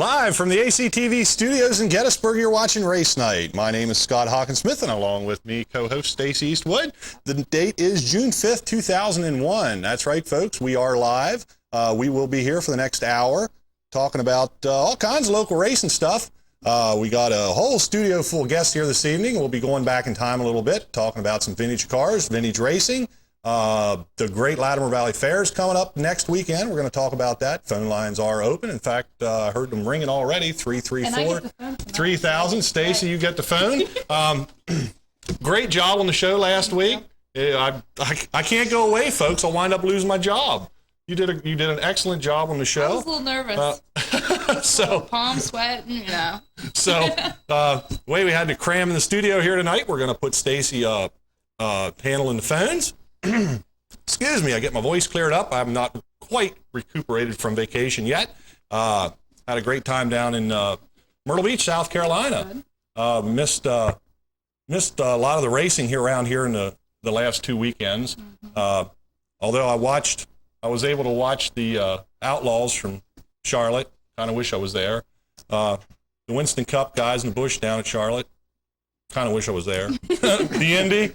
Live from the ACTV studios in Gettysburg, you're watching Race Night. My name is Scott Hawkinsmith, and along with me, co-host Stacey Eastwood. The date is June 5th, 2001. That's right, folks. We are live. We will be here for the next hour talking about all kinds of local racing stuff. We got a whole studio full of guests here this evening. We'll be going back in time a little bit, talking about some vintage cars, vintage racing. The Great Latimer Valley Fair is coming up next weekend. We're going to talk about that. Phone lines are open. In fact, I heard them ringing already. 334-3000. Stacey, you get the phone. Great job on the show last week. I can't go away, folks. I'll wind up losing my job. You did an excellent job on the show. I was a little nervous. So palm sweating, you know. So way we had to cram in the studio here tonight. We're going to put Stacey handling the phones. Excuse me, I get my voice cleared up. I'm not quite recuperated from vacation yet. Had a great time down in Myrtle Beach, South Carolina. Missed a lot of the racing here around here in the last 2 weekends. Although I was able to watch the Outlaws from Charlotte. Kind of wish I was there. The Winston Cup guys in the bush down at Charlotte. Kind of wish I was there. The Indy.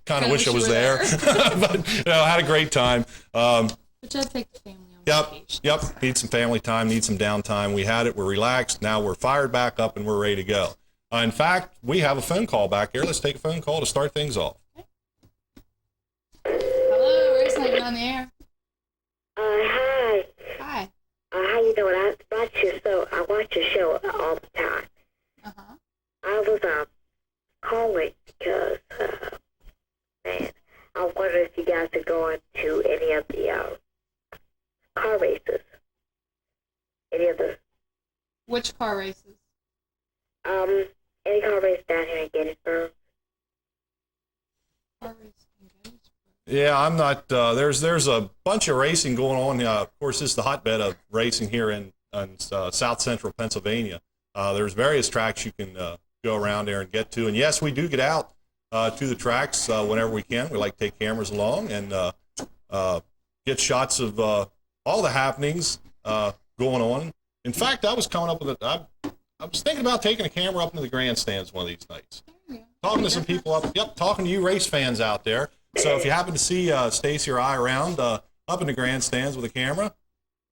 Kind of wish I was there. But had a great time. But you had to take the family on vacation. Yep. Need some family time, need some downtime. We had it. We're relaxed. Now we're fired back up and we're ready to go. In fact, we have a phone call back here. Let's take a phone call to start things off. Okay. Hello, Race Night, you're on the air. Hi. Hi. How you doing? I watch your show all the time. I was calling because, man, I wonder if you guys are going to any of the car races. Any of the Which car races? any car race down here in Gettysburg. Car race in Gettysburg. Yeah, I'm not. There's a bunch of racing going on. Of course, this is the hotbed of racing here in South Central Pennsylvania. There's various tracks you can go around there and get to. And yes, we do get out to the tracks whenever we can. We like to take cameras along and get shots of all the happenings going on. In fact, I was coming up with I was thinking about taking a camera up into the grandstands one of these nights. Talking to some people talking to you race fans out there. So if you happen to see Stacey or I around up in the grandstands with a camera,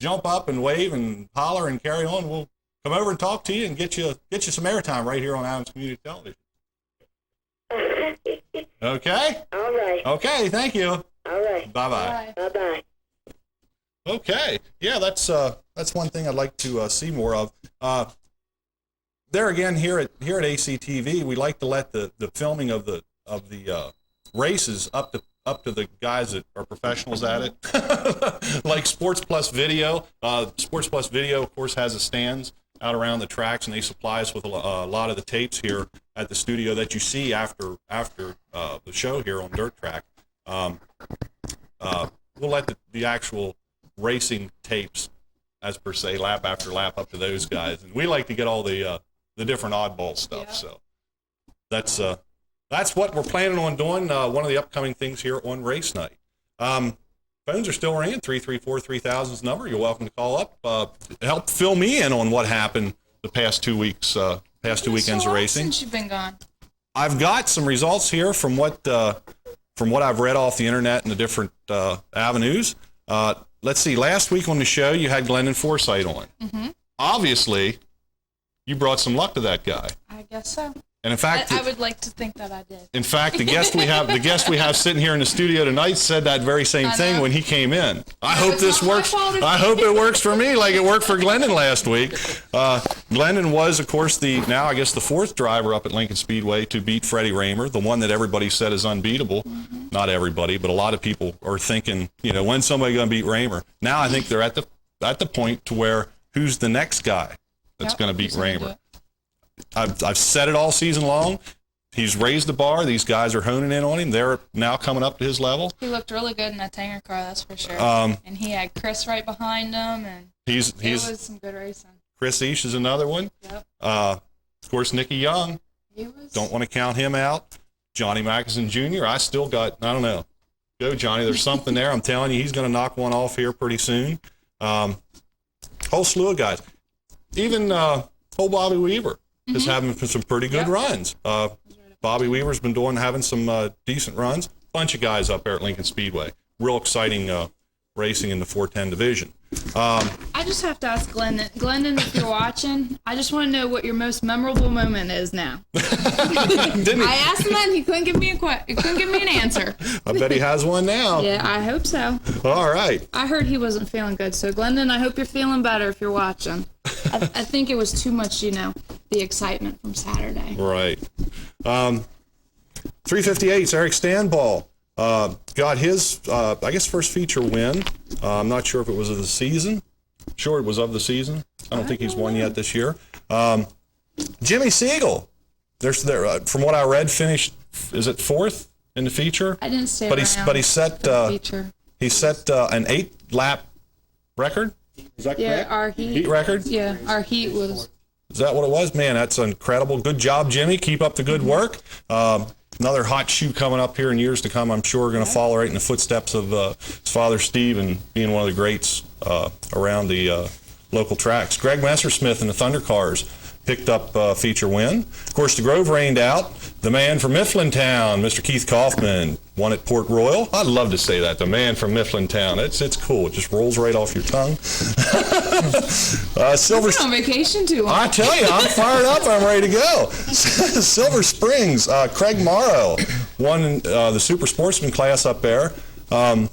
jump up and wave and holler and carry on. We'll come over and talk to you and get you some airtime right here on Adams Community Television. Okay? All right. Okay, thank you. All right. Bye-bye. Bye. Bye-bye. Okay. Yeah, that's one thing I'd like to see more of. There again, here at ACTV, we like to let the filming of the races up to the guys that are professionals at it, like Sports Plus Video. Sports Plus Video, of course, has the stands out around the tracks, and they supply us with a lot of the tapes here at the studio that you see after the show here on Dirt Track. We'll let the actual racing tapes, as per se, lap after lap up to those guys, and we like to get all the different oddball stuff. Yeah. So that's what we're planning on doing. One of the upcoming things here on Race Night. Phones are still ringing. 334-3000 is the number. You're welcome to call up. Help fill me in on what happened the past 2 weeks, past 2 weekends of racing. Since you've been gone. I've got some results here from what I've read off the internet and the different avenues. Let's see. Last week on the show, you had Glendon Forsythe on. Mm-hmm. Obviously, you brought some luck to that guy. I guess so. And in fact, I would like to think that I did. In fact, the guest we have sitting here in the studio tonight said that very same thing when he came in. I hope this works. I hope it works for me like it worked for Glendon last week. Glendon was, of course, now I guess the fourth driver up at Lincoln Speedway to beat Freddie Raymer, the one that everybody said is unbeatable. Mm-hmm. Not everybody, but a lot of people are thinking, when's somebody going to beat Raymer? Now I think they're at the point to where who's the next guy that's going to beat Raymer? I've said it all season long. He's raised the bar. These guys are honing in on him. They're now coming up to his level. He looked really good in that Tanger car, that's for sure. And he had Chris right behind him, and it was some good racing. Chris Eash is another one. Yep. Of course, Nicky Young. Don't want to count him out. Johnny Mackison Jr. I don't know. Go, Johnny. There's something there. I'm telling you, he's going to knock one off here pretty soon. Whole slew of guys. even old Bobby Weaver is having some pretty good runs. Bobby Weaver's been having some decent runs. Bunch of guys up there at Lincoln Speedway. Real exciting racing in the 410 division. I just have to ask Glendon. Glendon, if you're watching, I just want to know what your most memorable moment is now. I asked him that and he couldn't give me an answer. I bet he has one now. Yeah, I hope so. All right. I heard he wasn't feeling good, so Glendon, I hope you're feeling better if you're watching. I think it was too much, the excitement from Saturday. Right. 358's Eric Stanball. Got his, I guess, first feature win. I'm not sure if it was of the season. Sure, it was of the season. I don't think he's won yet this year. Jimmy Siegel, from what I read, finished, is it fourth in the feature? I didn't stay but around. But he set an 8-lap record. Is that correct? Yeah, our heat record. Yeah, our heat was. Is that what it was? Man, that's incredible. Good job, Jimmy. Keep up the good work. Another hot shoe coming up here in years to come, I'm sure, going to follow right in the footsteps of his father, Steve, and being one of the greats around the local tracks. Greg Messersmith and the Thunder Cars picked up feature win. Of course, the Grove rained out. The man from Mifflintown, Mr. Keith Kaufman, won at Port Royal. I'd love to say that, the man from Mifflintown. It's cool. It just rolls right off your tongue. Silver. You're on vacation too. I tell you, I'm fired up. I'm ready to go. Silver Springs, Craig Morrow won the Super Sportsman class up there. Tom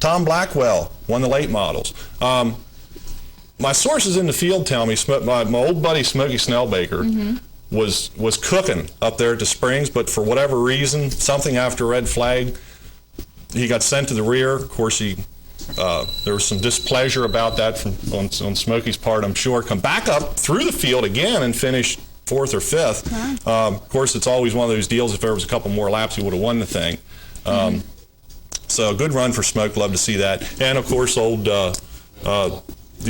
Blackwell won the late models. My sources in the field tell me my old buddy Smokey Snellbaker was cooking up there at the Springs, but for whatever reason, something after red flag, he got sent to the rear. Of course, there was some displeasure about that on Smokey's part, I'm sure. Come back up through the field again and finish fourth or fifth. Of course, it's always one of those deals. If there was a couple more laps, he would have won the thing. So a good run for Smoke. Love to see that. And of course, the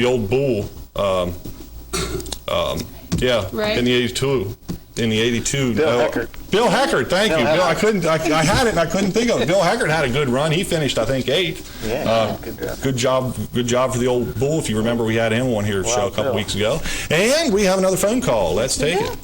old bull. Right. In the 82. Bill Heckert. Bill Heckert, thank you. Bill, I had it and I couldn't think of it. Bill Heckert had a good run. He finished, I think, 8th. Yeah, good job for the old bull. If you remember, we had him on here show a couple weeks ago. And we have another phone call. Let's take it.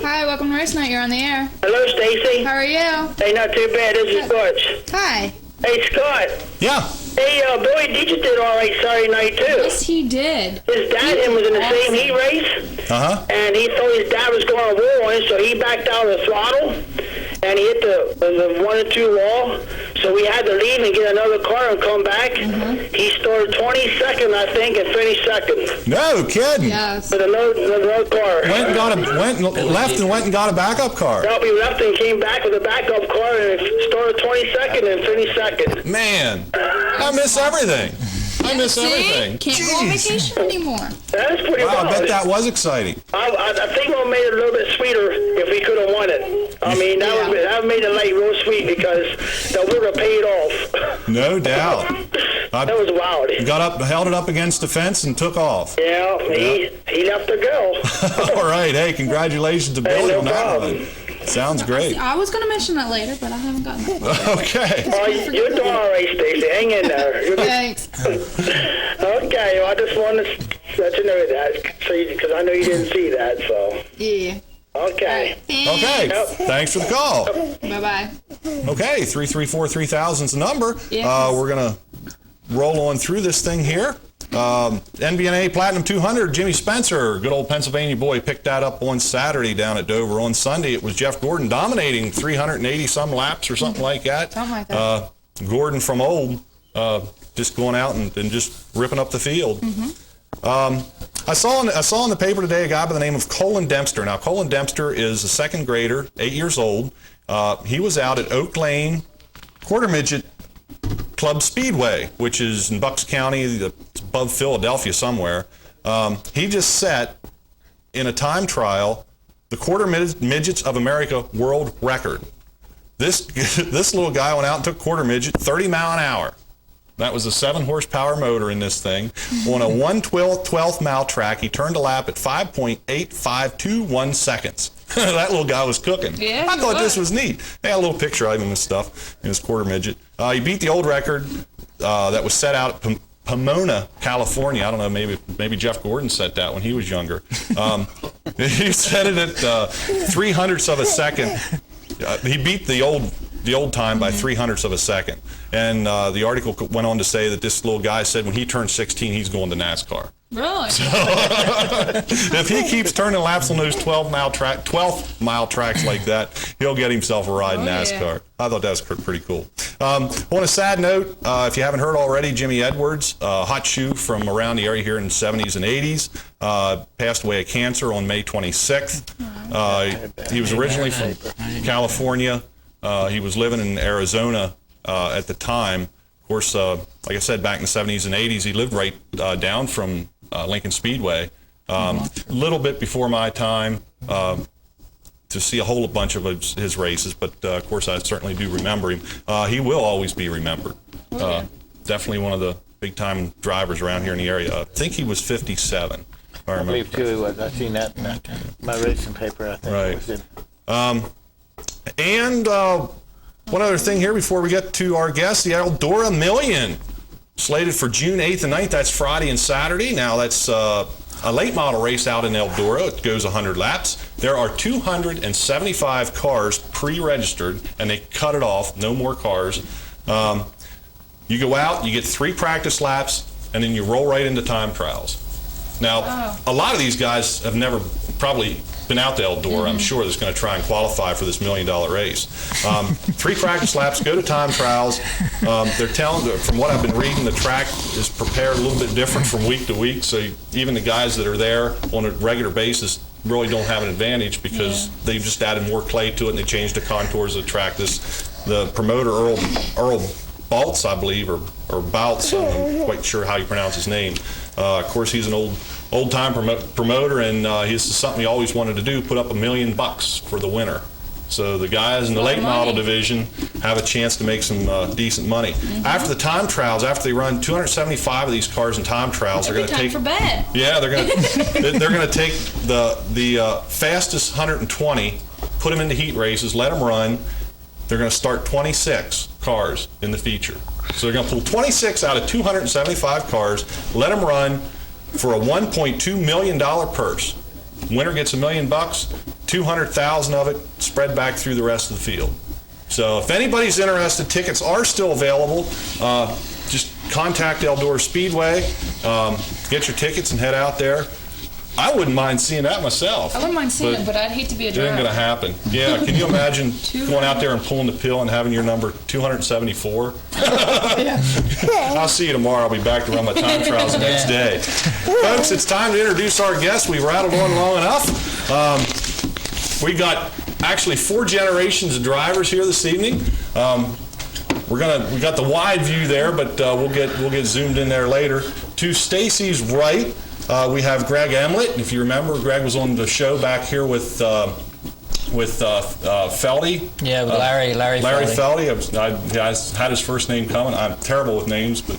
Hi, welcome to Race Night. You're on the air. Hello, Stacy. How are you? Hey, not too bad. This is Butch. Hi. Hey, Scott. Yeah. Hey, Billy Dietrich did all right Saturday night, too. Yes, he did. His dad and was in the same heat race, and he thought his dad was going to wall on him, so he backed out of the throttle, and he hit the 1 or 2 wall, so we had to leave and get another car and come back. He started 22nd, I think, and finished 2nd. No kidding. Yes. With another car. Went and got a backup car. No, we left and came back with a backup car and started 22nd and finished 2nd. Man, I miss everything. Everything. Can't go on vacation anymore. That's pretty Wow, wild. I bet that was exciting. I think we made it a little bit sweeter if we could have won it. I mean, that would made the night real sweet because that would have paid off. No doubt. That was wild. Got up, held it up against the fence, and took off. Yeah, he left the girl. All right. Hey, congratulations to Billy no on that problem. one. Sounds great. I was going to mention that later, but I haven't gotten that. Okay. Oh, you're doing all right, Stacey. Hang in there. Thanks. Okay, well, I just wanted to let you know that because I know you didn't see that, so. Yeah. Okay. Okay. Yep. Thanks for the call. Bye-bye. Okay, 334-3000 is the number. Yes. We're going to roll on through this thing here. NBNA Platinum 200, Jimmy Spencer, good old Pennsylvania boy, picked that up on Saturday down at Dover. On Sunday, it was Jeff Gordon dominating 380-some laps or something like that. Something like that. Gordon from old, just going out and just ripping up the field. I saw in the paper today a guy by the name of Colin Dempster. Now, Colin Dempster is a second grader, 8 years old. He was out at Oak Lane Quarter Midget Club Speedway, which is in Bucks County, it's above Philadelphia somewhere. He just set, in a time trial, the Quarter Midgets of America world record. This little guy went out and took quarter midget 30 mile an hour. That was a 7-horsepower motor in this thing. On a 1/12th mile track, he turned a lap at 5.8521 seconds. That little guy was cooking. Yeah, I thought this was neat. They had a little picture of him and stuff in his quarter midget. He beat the old record that was set out at Pomona, California. I don't know, maybe Jeff Gordon set that when he was younger. He set it at 300ths of a second. He beat the old time by 300ths of a second. And the article went on to say that this little guy said when he turns 16, he's going to NASCAR. Really? If he keeps turning laps on those 12-mile tracks like that, he'll get himself a ride in NASCAR. Yeah. I thought that was pretty cool. On a sad note, if you haven't heard already, Jimmy Edwards, hot shoe from around the area here in the 70s and 80s, passed away of cancer on May 26th. He was originally from California. He was living in Arizona at the time. Of course, like I said, back in the 70s and 80s, he lived right down from Lincoln Speedway. A little bit before my time to see a whole bunch of his races, but of course I certainly do remember him. He will always be remembered. Definitely one of the big-time drivers around here in the area. I think he was 57. I believe too he was. I've seen that in my racing paper, I think. Right. And one other thing here before we get to our guest, the Eldora Million, slated for June 8th and 9th. That's Friday and Saturday. Now that's a late model race out in Eldora. It goes 100 laps. There are 275 cars pre-registered, and they cut it off. No more cars. You go out, you get 3 practice laps, and then you roll right into time trials. Now, a lot of these guys have never probably been out to Eldora, I'm sure, that's going to try and qualify for this $1 million race. 3 practice laps, go to time trials. They're telling, from what I've been reading, the track is prepared a little bit different from week to week, so even the guys that are there on a regular basis really don't have an advantage because they've just added more clay to it and they changed the contours of the track. The promoter, Earl Baltz, I believe, or Baltz, I'm not quite sure how you pronounce his name. Of course, he's an old-time promoter, and this is something he always wanted to do, put up $1 million for the winner. So the guys in the late model division have a chance to make some decent money. After the time trials, after they run 275 of these cars in time trials, they're going to take for bed. Yeah, they're going to take the fastest 120, put them into heat races, let them run. They're going to start 26 cars in the feature. So they're going to pull 26 out of 275 cars, let them run for a $1.2 million purse. Winner gets $1 million, 200,000 of it spread back through the rest of the field. So if anybody's interested, tickets are still available. Just contact Eldora Speedway, get your tickets and head out there. I wouldn't mind seeing that myself. I wouldn't mind seeing it, but I'd hate to be a driver. It ain't going to happen. Yeah, can you imagine going out there and pulling the pill and having your number 274? I'll see you tomorrow. I'll be back to run my time trials the next day. Folks, it's time to introduce our guest. We rattled on long enough. We got actually 4 generations of drivers here this evening. We got the wide view there, but we'll get zoomed in there later. To Stacy's right, we have Greg Emlet. If you remember, Greg was on the show back here with Feldy. Yeah, with Larry Feldy. I had his first name coming. I'm terrible with names, but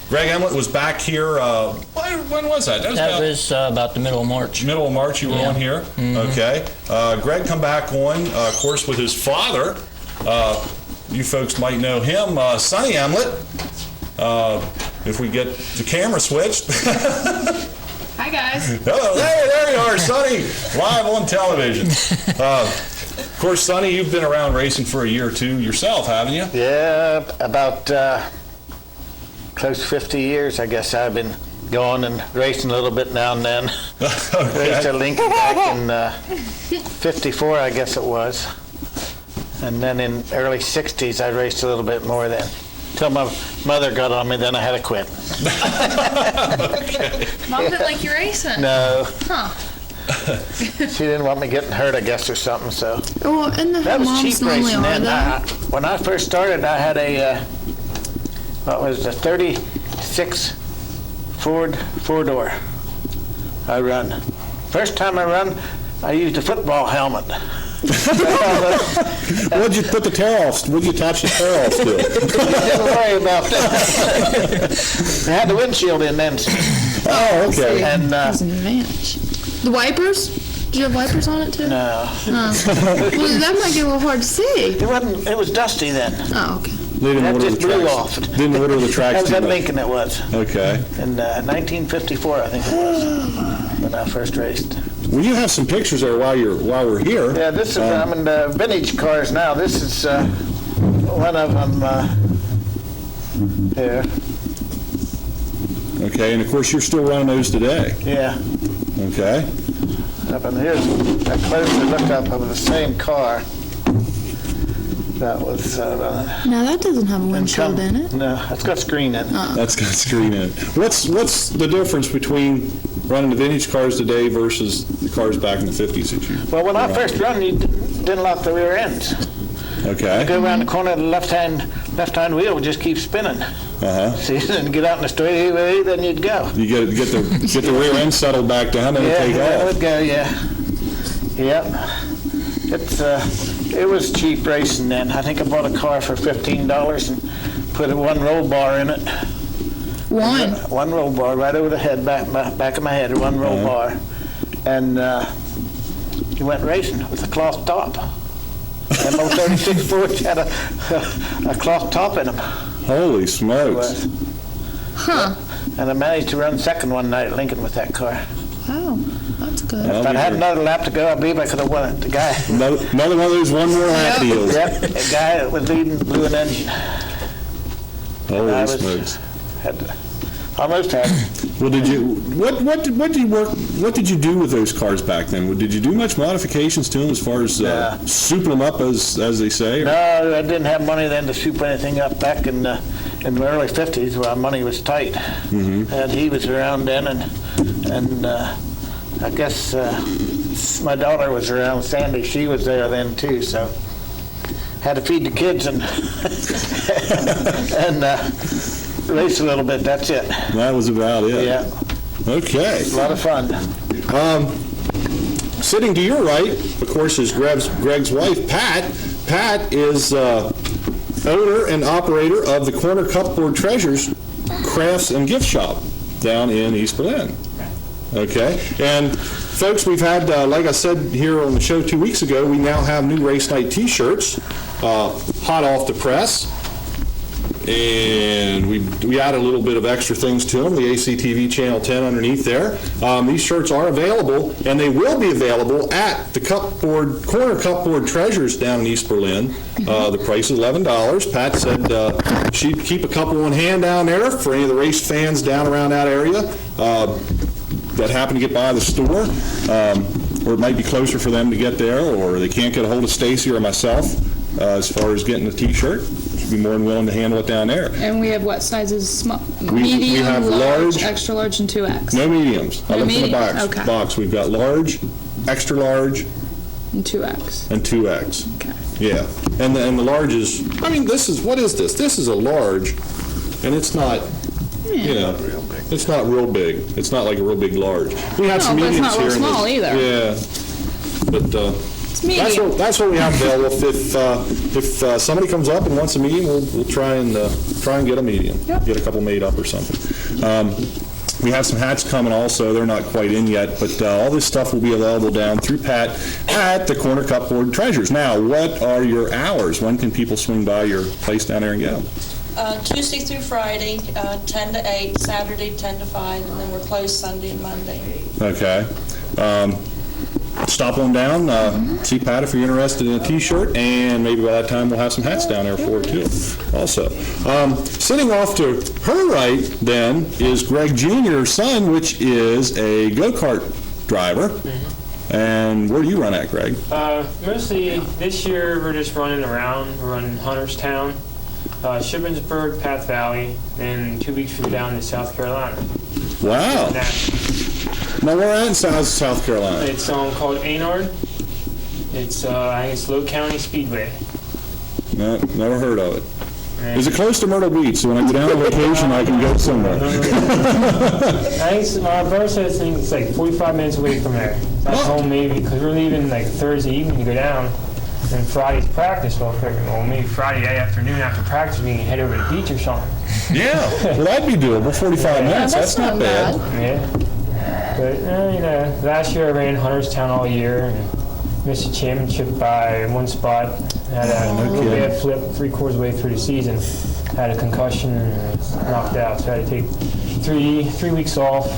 Greg Emlet was back here. When was that? That was about the middle of March. Middle of March, you were on here. Okay. Greg come back on, of course, with his father. You folks might know him, Sonny Emlet. If we get the camera switched. Hi, guys. Hello, there you are, Sonny, live on television. Of course, Sonny, you've been around racing for a year or two yourself, haven't you? Yeah, about close to 50 years, I guess. I've been going and racing a little bit now and then. Okay. Raced at Lincoln back in 54, I guess it was. And then in early 60s, I raced a little bit more then. Till my mother got on me, then I had to quit. Okay. Mom didn't like you racing? No. Huh. She didn't want me getting hurt, I guess, or something, so. Well, and the That was moms cheap normally racing are, then. though. When I first started, I had a, what was the 36 Ford four-door I run. First time I run, I used a football helmet. What'd you put the tear-offs? What'd you attach the tear-offs to? Didn't worry about that. I had the windshield in then. Oh, okay. And That's an advantage. The wipers? Did you have wipers on it, too? no, Well, that might get a little hard to see. it wasn't. It was dusty then. Oh, okay. They didn't That order the just blew tracks. off. Didn't order the That tracks was too at much. Lincoln, it was. Okay. In 1954, I think it was, when I first raced. Well, you have some pictures there while we're here. Yeah, this is, I'm in the vintage cars now. This is one of them here. Okay, and of course you're still running those today. Yeah. Okay. Up in here's a closer look up of the same car. That was running. Now that doesn't have a windshield in it. No, it's got screen in it. That's got a screen in it. What's the difference between running the vintage cars today versus the cars back in the 50s that you? Well, when I first run, you didn't lock the rear ends. Okay. Go around the corner, the left-hand wheel would just keep spinning. Uh-huh. So you didn't get out in the straightaway, then you'd go. You get the rear end settled back down and Yeah, take that off. would go, yeah. Yep. It was cheap racing then. I think I bought a car for $15 and put one roll bar in it. One. One roll bar right over the head, back of my head, one roll bar. And you went racing with a cloth top. Them old 36 Fords had a cloth top in them. Holy smokes. Huh. And I managed to run second one night at Lincoln with that car. Oh, that's good. Well, If I'd had another lap to go, I believe I could have won it. The guy, Another one of those one more lap deals. yep, the guy that was leading blew an engine. Holy I smokes. Almost had. Well, what did you do with those cars back then? Did you do much modifications to them as far as soup them up, as they say? Or? No, I didn't have money then to soup anything up back in the early 50s where money was tight. Mm-hmm. And he was around then, and I guess my daughter was around, Sandy, she was there then too, so had to feed the kids and race a little bit, that's it. That was about it. Yeah, Okay. a lot of fun. Sitting to your right, of course, is Greg's wife, Pat. Pat is owner and operator of the Corner Cupboard Treasures Crafts and Gift Shop down in East Berlin. Okay, and folks, we've had, like I said here on the show 2 weeks ago, we now have new Race Night t-shirts, hot off the press. And we add a little bit of extra things to them, the ACTV Channel 10 underneath there. These shirts are available, and they will be available at the Corner Cupboard Treasures down in East Berlin. The price is $11. Pat said she'd keep a couple on hand down there for any of the race fans down around that area that happen to get by the store, or it might be closer for them to get there, or they can't get a hold of Stacy or myself as far as getting the t-shirt. Be more than willing to handle it down there. And we have what sizes? Small, we medium, have large, extra large, and 2X. No mediums. I No looked in the medium? box. Okay. Box. We've got large, extra large, And 2X. and 2X. Okay. Yeah. And the large is, I mean, what is this? This is a large, and it's not, you know, it's not real big. It's not like a real big large. We have some but it's mediums not real here. small either. Yeah. But It's medium. that's what we have available. If somebody comes up and wants a medium, we'll try and get a medium. Yep. Get a couple made up or something. We have some hats coming also. They're not quite in yet, but all this stuff will be available down through Pat at the Corner Cupboard Treasures. Now, what are your hours? When can people swing by your place down there and get them? Tuesday through Friday, 10 to 8, Saturday 10 to 5, and then we're closed Sunday and Monday. Okay. Stop on down, see Pat if you're interested in a t-shirt, and maybe by that time we'll have some hats down there for you too, also. Sitting off to her right, then, is Greg Jr.'s son, which is a go-kart driver. And where do you run at, Greg? Mostly this year we're just running around. We're running Hunterstown, Shippensburg, Path Valley, and 2 weeks from down to South Carolina. Wow. Now, where at in South Carolina? It's called Aynard. It's I think it's Low County Speedway. No, never heard of it. Is it close to Myrtle Beach? So when I go down on vacation, I can go somewhere. I think my brother says it's like 45 minutes away from there. That's home maybe because we're leaving like Thursday evening to go down. And Friday's practice, well, maybe Friday afternoon after practice we can head over to the beach or something. Yeah, well, that'd be doable. 45 minutes, that's not bad. Yeah. But, last year I ran Hunterstown all year, and missed the championship by one spot. Had a real bad flip 3/4 way through the season. Had a concussion and was knocked out. So I had to take three weeks off.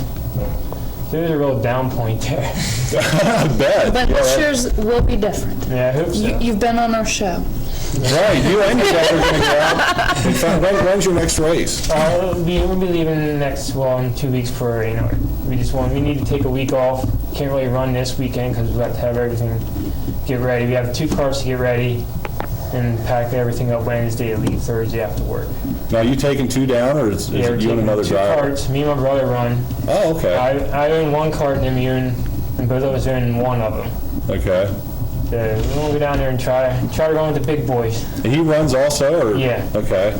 There was a real down point there. I bet. But this year's will be different. Yeah, I hope so. You've been on our show. Right, you and your dad are going to go out. In fact, when's your next race? We'll be leaving in 2 weeks for, we need to take a week off. Can't really run this weekend because we have to have everything get ready. We have 2 cars to get ready and pack everything up Wednesday and leave Thursday after work. Now, are you taking 2 down, or is Yeah, we're it you and taking another 2 driver? carts. Me and my brother run. Oh, okay. I own 1 cart and and both of us own 1 of them. Okay. So we're going to go down there and try to run with the big boys. He runs also, or? Yeah. Okay.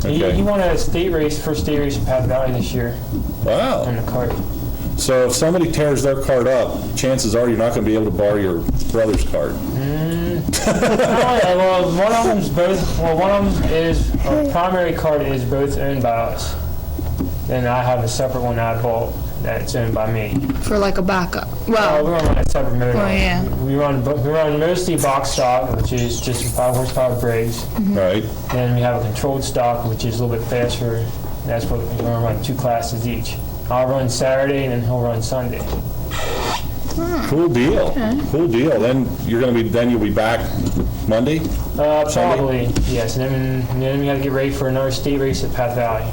He won a first state race in Path Valley this year Wow. on the cart. So if somebody tears their cart up, chances are you're not going to be able to borrow your brother's cart. Well, one of them is, our primary cart is both owned by us. Then I have a separate one I bought that's owned by me. For like a backup. We Well, run a separate motor. Well, yeah. We run mostly box stock, which is just 5 horsepower Briggs. Right. Then we have a controlled stock, which is a little bit faster. That's what we're going to run 2 classes each. I'll run Saturday and then he'll run Sunday. Cool deal. Cool deal. Then you'll be back Monday? Probably, yes. And then we have to get ready for another state race at Path Valley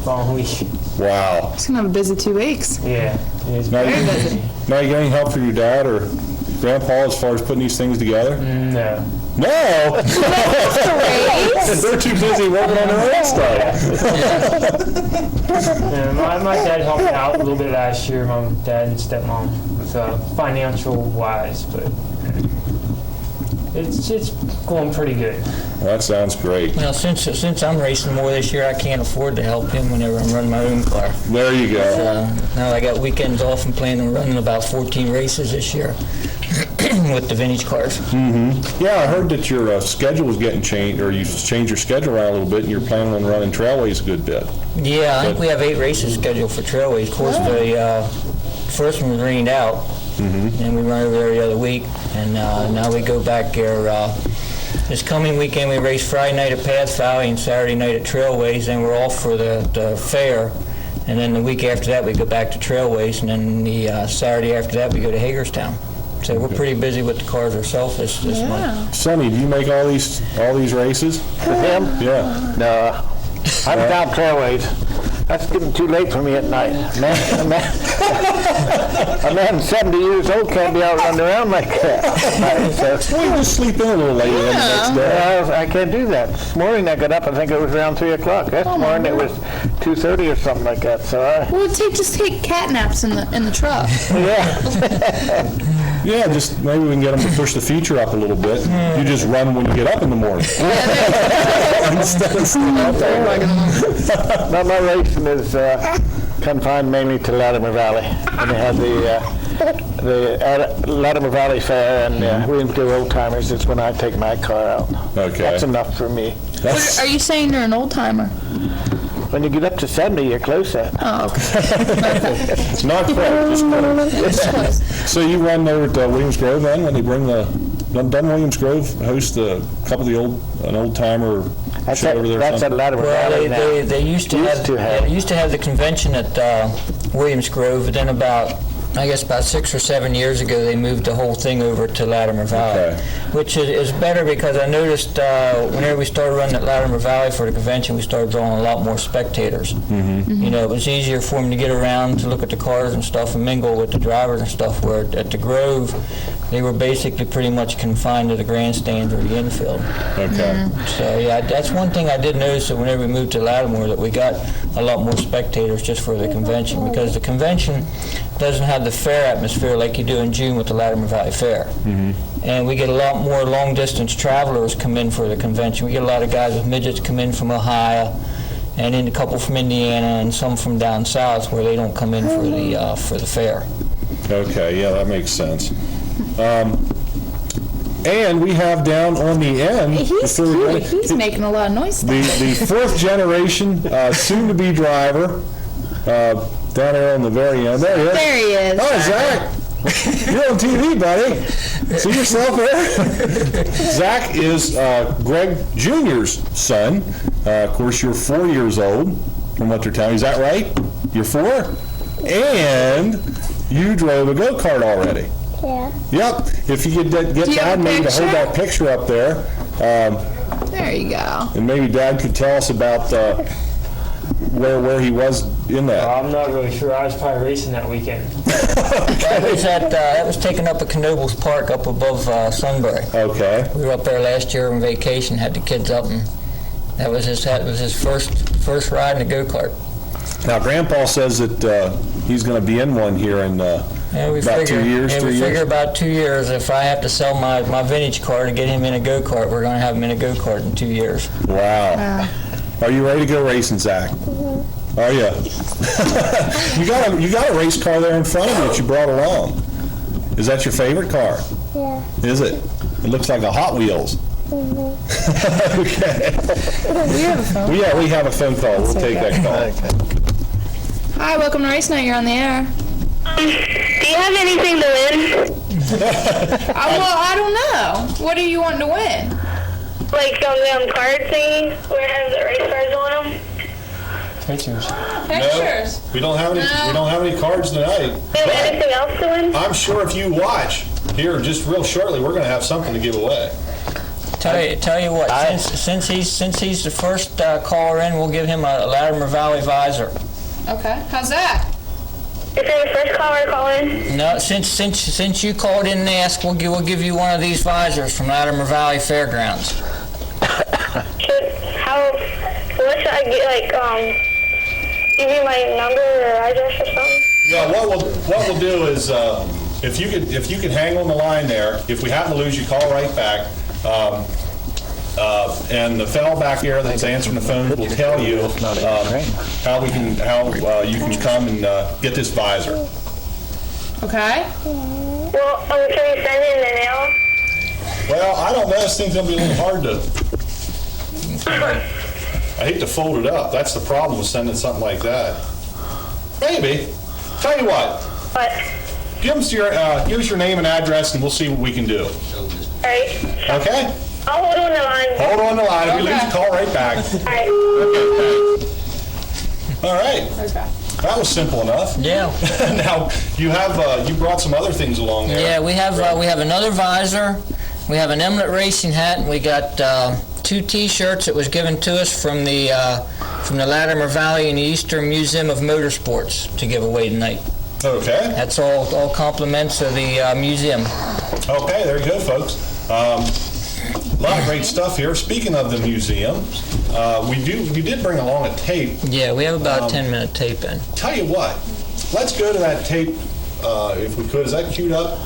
following week. Wow. it's gonna have a busy 2 weeks. Yeah, it's Now, very you busy. now you got any help from your dad or grandpa as far as putting these things together? No. No! They're too busy working on their own stuff. Yeah, my dad helped out a little bit last year, my dad and stepmom, with financial wise, but it's going pretty good. Well, that sounds great. Well, since I'm racing more this year, I can't afford to help him whenever I'm running my own car. There you go. Now I got weekends off and planning on running about 14 races this year with the vintage cars. Yeah, I heard that your schedule was getting changed, or you changed your schedule around a little bit, and you're planning on running trailways a good bit. Yeah, I think we have 8 races scheduled for trailways. Of course, the first one was rained out, and we run over there the other week, and now we go back there. This coming weekend, we race Friday night at Path Valley and Saturday night at Trailways, and we're off for the fair. And then the week after that, we go back to Trailways, and then the Saturday after that, we go to Hagerstown. So we're pretty busy with the cars ourselves this month. Sonny, do you make all these races? With him? Yeah. No. I'm down Trailways. That's getting too late for me at night. A man 70 years old can't be out running around like that. So, Well, you just sleep in a little later the next day. I can't do that. This morning I got up, I think it was around 3 o'clock. This morning it was 2:30 or something like that. So Well, just take cat naps in the truck. yeah. Yeah, just maybe we can get them to push the feature up a little bit. You just run when you get up in the morning. Instead of staying out there. No, my racing is confined mainly to Latimer Valley. And they have the Latimer Valley Fair and Williamsgrove Old Timers is when I take my car out. Okay. That's enough for me. Are you saying you're an old timer? When you get up to 70, you're close at. Oh, okay. It's not fair. Just so you run there at Williams Grove then when they bring doesn't Williams Grove host a couple of an old timer show over there? That's at Latimer Valley now. Well, they used to have the convention at Williams Grove, but then about 6 or 7 years ago, they moved the whole thing over to Latimer Valley, which is better because I noticed whenever we started running at Latimer Valley for the convention, we started drawing a lot more spectators. You know, it was easier for them to get around to look at the cars and stuff and mingle with the drivers and stuff, where at the Grove, they were basically pretty much confined to the grandstands or the infield. Okay. So, yeah, that's one thing I did notice that whenever we moved to Latimer, that we got a lot more spectators just for the convention, because the convention doesn't have the fair atmosphere like you do in June with the Latimer Valley Fair. And we get a lot more long-distance travelers come in for the convention. We get a lot of guys with midgets come in from Ohio, and then a couple from Indiana, and some from down south where they don't come in for the fair. Okay, yeah, that makes sense. And we have down on the end, He's making a lot of noise. the 4th generation soon-to-be driver down there on the very end. There he is. There he is. Oh, Zach. You're on TV, buddy. See yourself there? Zach is Greg Jr.'s son. Of course, you're 4 years old, from what they're telling you. Is that right? You're 4? And you drove a go-kart already. Yeah. Yep. If you could get Do you have Dad a maybe to hold picture? that picture up there, There you go. and maybe Dad could tell us about where he was in that. I'm not really sure. I was probably racing that weekend. That was taken up at Knoebels Park up above Sunbury. Okay. We were up there last year on vacation, had the kids up, and that was his first ride in a go-kart. Now, Grandpa says that he's going to be in one here in about 2 years, 3 we years. figure about 2 years. If I have to sell my vintage car to get him in a go-kart, we're going to have him in a go-kart in 2 years. Wow. Are you ready to go racing, Zach? Are you? you got a race car there in front of you that you brought along. Is that your favorite car? Yeah. Is it? It looks like a Hot Wheels. Okay. We have a phone call. We'll take that call. Hi, welcome to Race Night. You're on the air. Do you have anything to win? Well, I don't know. What do you want to win? Like some card thingies where it has the race cards on them? Pictures. Pictures. We don't have any. No. We don't have any cards tonight. Do you have anything else to win? I'm sure if you watch here just real shortly, we're going to have something to give away. Tell you what, since he's the first caller in, we'll give him a Latimer Valley visor. Okay. How's that? If you're the first caller to call in? No, since you called in and asked, we'll give you one of these visors from Latimer Valley Fairgrounds. What should I get, give you my number or address or something? Yeah, what we'll do is if you could hang on the line there. If we happen to lose you, call right back. And the fellow back there that's answering the phone will tell you how you can come and get this visor. Okay. Well, can you send it in the mail? Well, I don't know. This thing's gonna be a little hard to. I hate to fold it up. That's the problem with sending something like that. Maybe. Tell you what. What? Give us your name and address, and we'll see what we can do. All right. Okay? I'll hold on the line. Hold on the line. If we lose, call right back. All right. Okay, thanks. All right. Okay. That was simple enough. Yeah. Now you brought some other things along there. Yeah, we have another visor. We have an Emlet Racing hat, and we got 2 T-shirts that was given to us from the Latimer Valley and the Eastern Museum of Motorsports to give away tonight. Okay. That's all compliments of the museum. Okay, there you go, folks. A lot of great stuff here. Speaking of the museum, you did bring along a tape. Yeah, we have about a 10-minute tape in. Tell you what, let's go to that tape if we could. Is that queued up?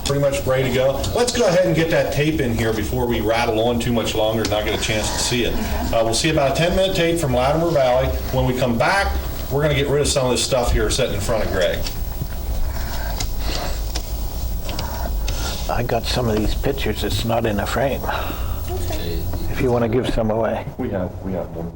Pretty much ready to go. Let's go ahead and get that tape in here before we rattle on too much longer and not get a chance to see it. We'll see about a 10-minute tape from Latimer Valley. When we come back, we're going to get rid of some of this stuff here sitting in front of Greg. I got some of these pictures that's not in a frame. Okay. If you want to give some away. We have one.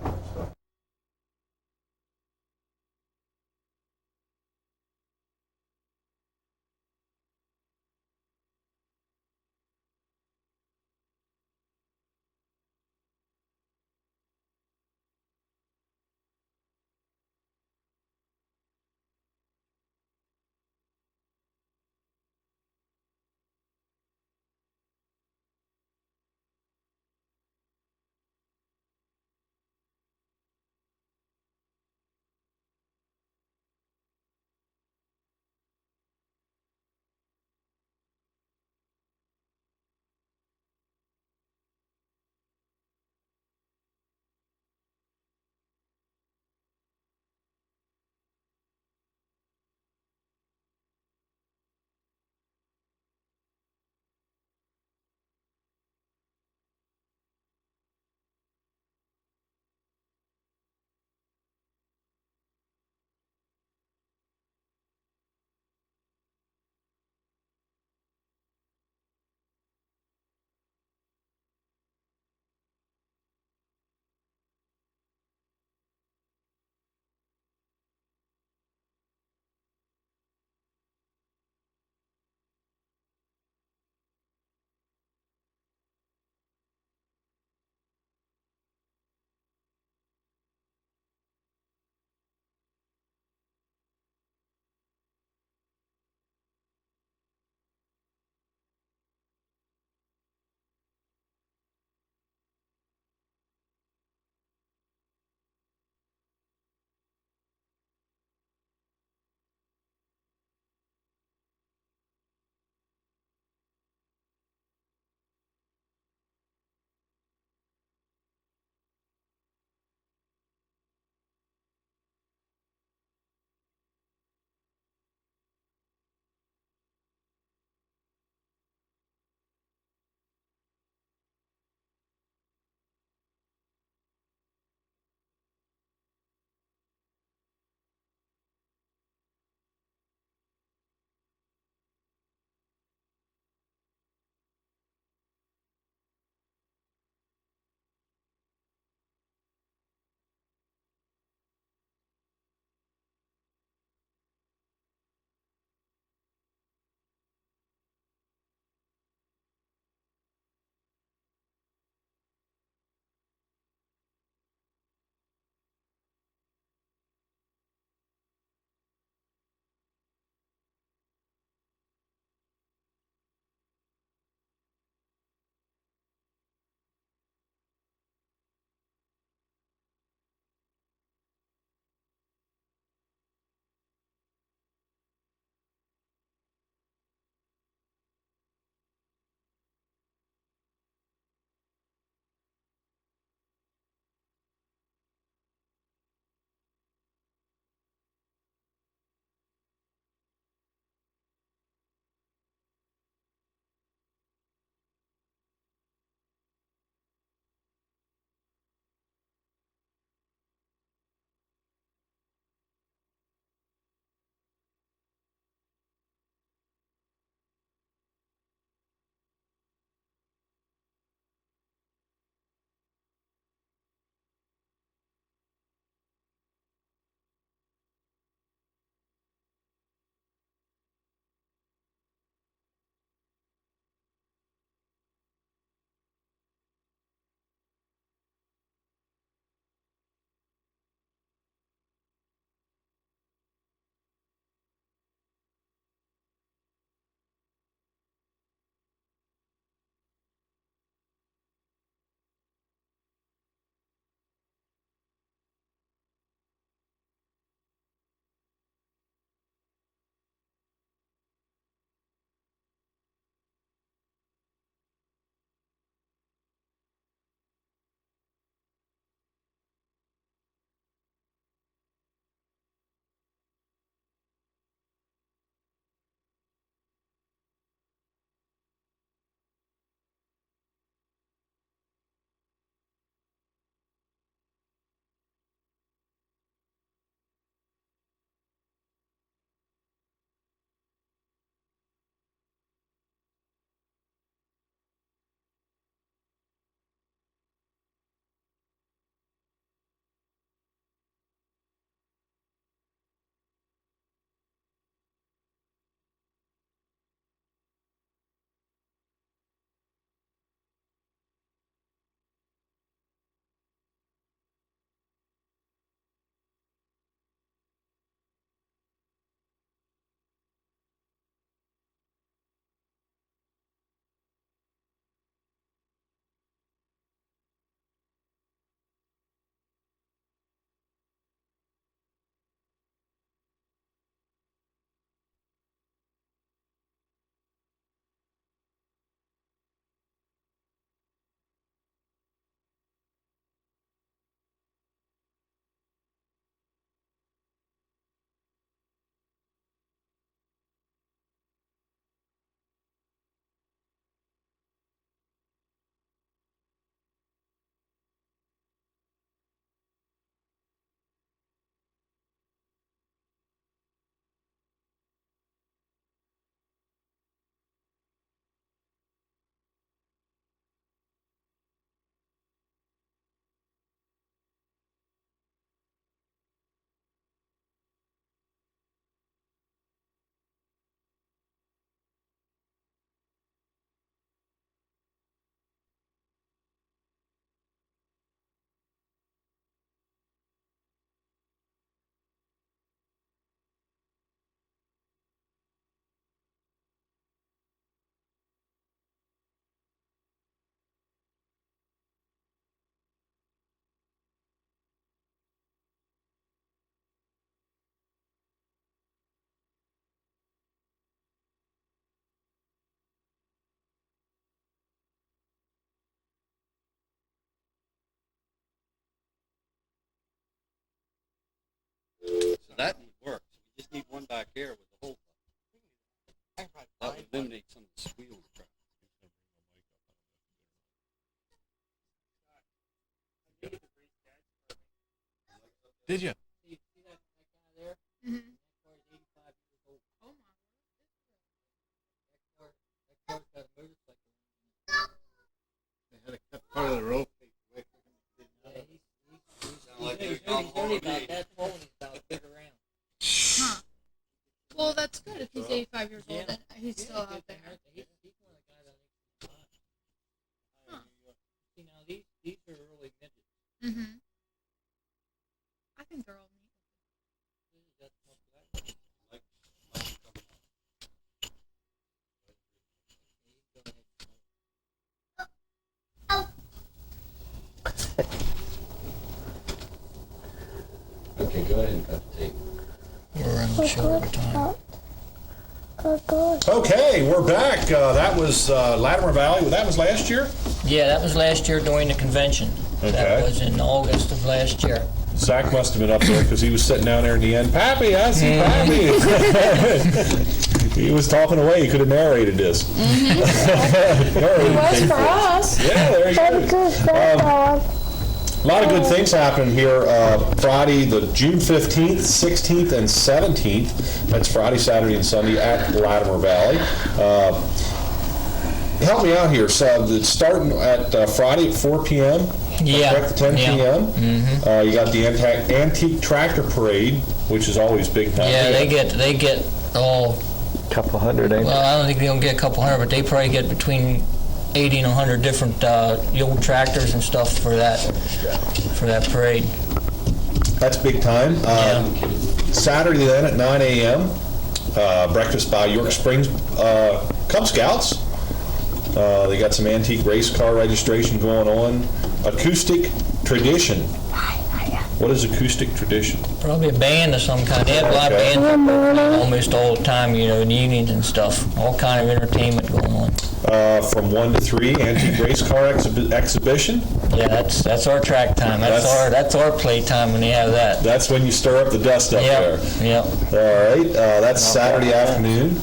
that would work. So we just need one back here with the whole. That would eliminate some of the squeal in the truck. Did you? See that guy there? Mhm. That car is 85 years old. Oh my. That car's got a motorcycle. They had to cut part of the rope. Yeah, he's only about that tall and he's about big around. Huh. Well, that's good if he's 85 years old and he's still out there. He's one of the guys I think. Huh. See, now these are early midgets. Mm-hmm. I think they're all neat. Okay, go ahead and cut the tape. We're running short of time. Okay, we're back. That was Latimer Valley. That was last year? Yeah, that was last year during the convention. Okay. That was in August of last year. Zach must have been up there because he was sitting down there in the end. Pappy, I see Pappy. He was talking away. He could have narrated this. It was for us. Yeah, there you go. A lot of good things happening here. Friday, the June 15th, 16th, and 17th. That's Friday, Saturday, and Sunday at Latimer Valley. Help me out here. So it's starting at Friday at 4 p.m. Yeah. Correct, 10 p.m. Mm-hmm. You got the Antique Tractor Parade, which is always big time. Yeah, they get all. Couple hundred, ain't Well, I don't think they don't get a couple hundred, but they probably get between 80 and 100 different old tractors and stuff for that parade. That's big time. Saturday then at 9 a.m., breakfast by York Springs Cub Scouts. They got some antique race car registration going on. Acoustic Tradition. What is Acoustic Tradition? Probably a band of some kind. They have a lot of bands almost all the time, in the evenings and stuff. All kind of entertainment going on. From 1 to 3, antique race car exhibition. Yeah, that's our track time. That's our play time when they have that. That's when you stir up the dust up there. Yep. All right, that's Saturday afternoon.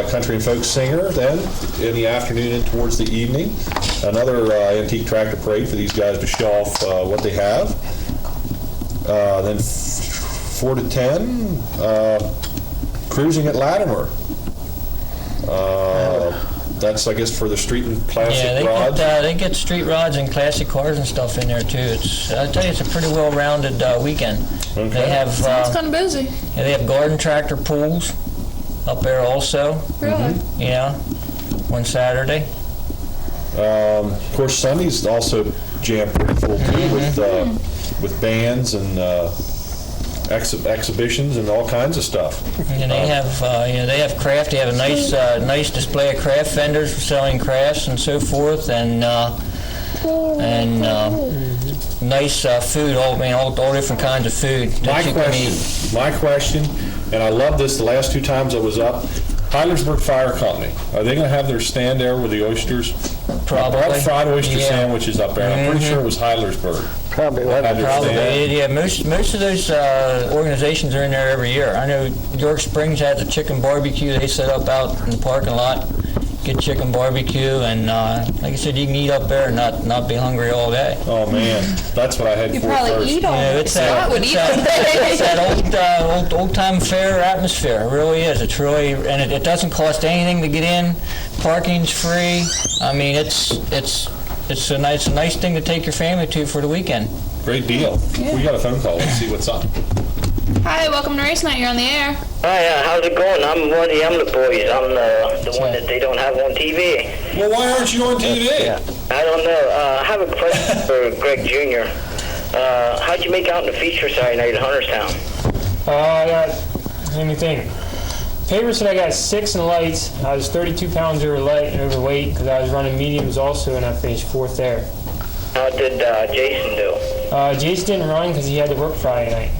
Country and folk singer then in the afternoon and towards the evening. Another antique tractor parade for these guys to show off what they have. Then 4 to 10, cruising at Latimer. That's, I guess, for the street and classic rods. They get street rods and classic cars and stuff in there too. I tell you, it's a pretty well-rounded weekend. Okay. They have Sounds kind of busy. they have garden tractor pools up there also. Really? Yeah, one Saturday. Of course, Sunday's also jammed pretty full too with bands and exhibitions and all kinds of stuff. And they have craft. They have a nice display of craft vendors for selling crafts and so forth, and nice food. All different kinds of food that you can eat. My question, and I love this the last 2 times I was up, Heilersburg Fire Company, are they going to have their stand there with the oysters? Probably. I brought fried oyster sandwiches up there. I'm pretty sure it was Heilersburg. Probably. Yeah. Most of those organizations are in there every year. I know York Springs has a chicken barbecue. They set up out in the parking lot, get chicken barbecue, and like I said, you can eat up there and not be hungry all day. Oh man, that's what I had You for probably first. eat all It's Scott would eat all it's that old time fair atmosphere. It really is. It's really, and it doesn't cost anything to get in. Parking's free. I mean, it's a nice thing to take your family to for the weekend. Great deal. We got a phone call. Let's see what's up. Hi, welcome to Race Night. You're on the air. Hi, how's it going? I'm one of the Emlet boys. I'm the one that they don't have on TV. Well, why aren't you on TV? I don't know. I have a question for Greg Jr. How'd you make out in the feature Saturday night at Hunterstown? Let me think. Paper said I got 6 in the lights. I was 32 pounds overweight because I was running mediums also, and I finished 4th there. How did Jason do? Jason didn't run because he had to work Friday night.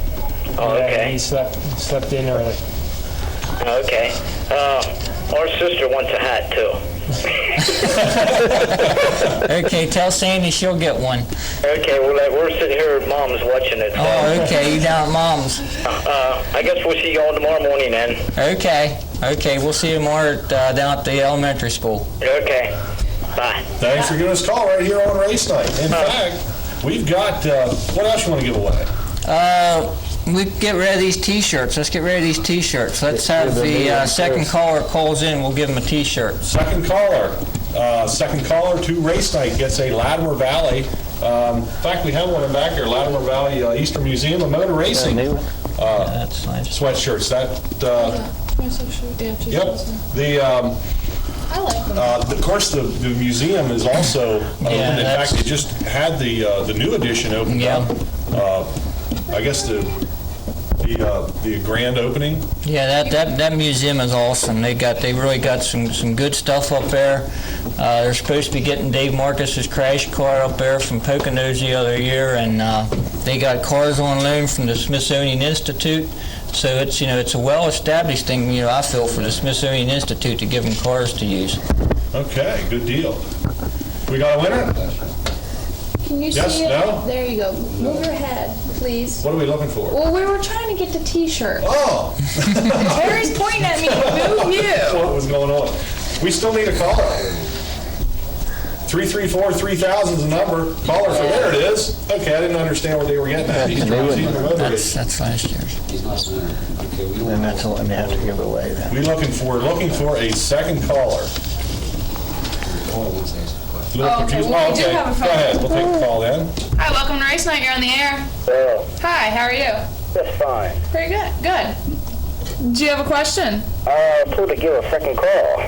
Oh, okay. He slept in early. Okay. Our sister wants a hat, too. Okay, tell Sandy she'll get one. Okay, well, we're sitting here with Mom's watching it. So. Oh, okay, you down at Mom's. I guess we'll see you on tomorrow morning then. Okay, we'll see you tomorrow down at the elementary school. Okay, bye. Thanks for giving us a call right here on race night. In fact, we've got, what else you want to give away? We get rid of these T-shirts. Let's get rid of these T-shirts. Let's have the second caller calls in. We'll give them a T-shirt. Second caller to race night gets a Latimer Valley. In fact, we have one in back here, Latimer Valley Eastern Museum of Motor Racing. That's nice. Sweatshirts. Yep. I like them. Of course, the museum is also open. In fact, they just had the new edition opened up. I guess the grand opening. Yeah, that museum is awesome. They really got some good stuff up there. They're supposed to be getting Dave Marcus's crash car up there from Poconos the other year, and they got cars on loan from the Smithsonian Institute. So it's a well-established thing. I feel for the Smithsonian Institute to give them cars to use. Okay, good deal. We got a winner? Can you Yes, see it? no? There you go. Move your head, please. What are we looking for? Well, we were trying to get the T-shirt. Oh! Harry's pointing at me. Move you. What was going on? We still need a caller. 334-3000 is the number. Caller for there it is. Okay, I didn't understand what they were getting at. That's last year's. And that's the one they have to give away then. We're looking for a second caller. Okay, well, we do have a phone. Go ahead. We'll take the call then. Hi, welcome to Race Night. You're on the air. Well, Hi, how are you? that's fine. Pretty good. Good. Do you have a question? I told to give a second call.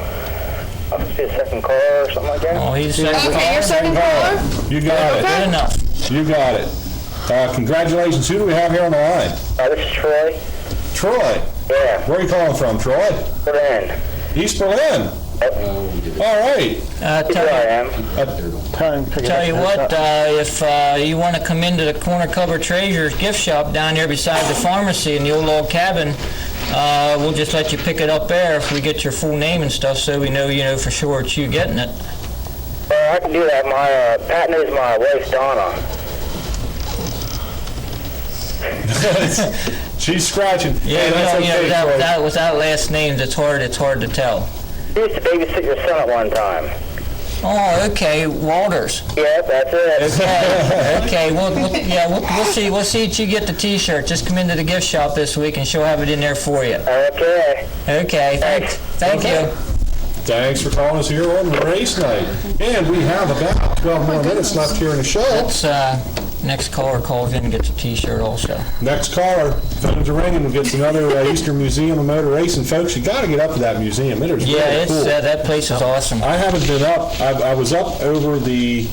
I'll see a second call or something like that. Oh, he's second Okay, your second caller. You got it. Good enough. You got it. Congratulations. Who do we have here on the line? This is Troy. Troy. Yeah, Where are you calling from, Troy? Berlin. East Berlin. All right. Here I am. Tell you what, if you want to come into the Corner Cover Treasures gift shop down there beside the pharmacy in the old log cabin, we'll just let you pick it up there if we get your full name and stuff, so we know for sure it's you getting it. I can do that. My Pat knows my wife Donna. She's scratching. Yeah, Hey, that's okay, Troy. without last names, it's hard to tell. She used to babysit your son at one time. Oh, okay, Walters. Yep, that's it. Okay, we'll see that you get the T-shirt. Just come into the gift shop this week, and she'll have it in there for you. Okay. Okay, thank you. Thanks for calling us here on race night. And we have about 12 more minutes left here in the show. Let's, next caller calls in and gets a T-shirt also. Next caller, phones are ringing, and gets another Eastern Museum of Motor Racing. Folks, you got to get up to that museum. It is really cool. That place is awesome. I haven't been up. I was up over the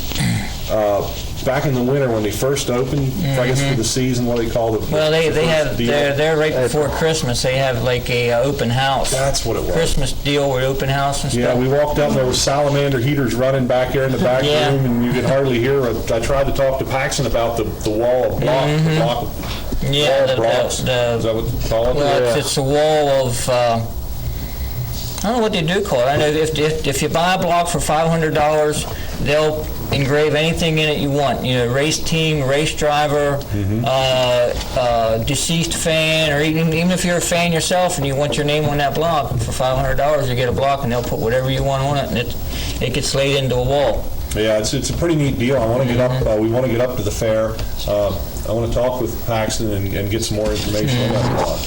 back in the winter when they first opened. I guess for the season, what they call it. Well, they have they're right before Christmas. They have like a open house. That's what it was. Christmas deal with open house and stuff. Yeah, we walked up, there was salamander heaters running back there in the back room, and you could hardly hear it. I tried to talk to Paxton about the wall of block. The block Yeah, wall of blocks. Is that what you call it? Well, it's a wall of, I don't know what they do call it. I know if you buy a block for $500, they'll engrave anything in it you want. Race team, race driver, deceased fan, or even if you're a fan yourself and you want your name on that block, for $500 you get a block and they'll put whatever you want on it, and it gets laid into a wall. Yeah, it's a pretty neat deal. I want to get up. We want to get up to the fair. I want to talk with Paxton and get some more information on that block.